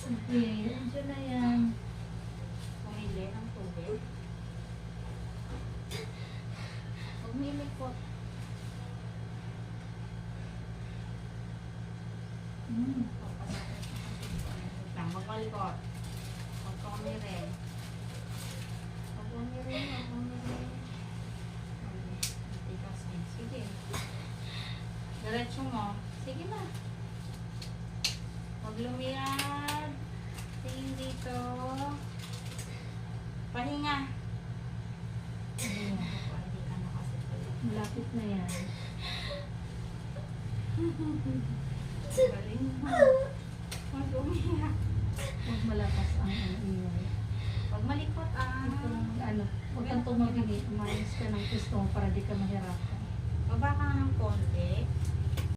Sige, andyan na yan. Pumili ng tubig. Huwag mo ilikot. Lang, huwag malikot. Huwag kang umirin. Huwag umirin, huwag umirin. Matigas eh. Sige. Diretso mo. Sige na. Huwag lumiyad. Tingin dito. Pahinga. Hindi ka na kasi pala. Malapit na yan. Galing mo. Huwag umiyak. Huwag malakas ang ingay. Huwag malikot Huwag kang tumabili. Umayos ka ng gusto mo para di ka mahirapan. Baba ka ng konti.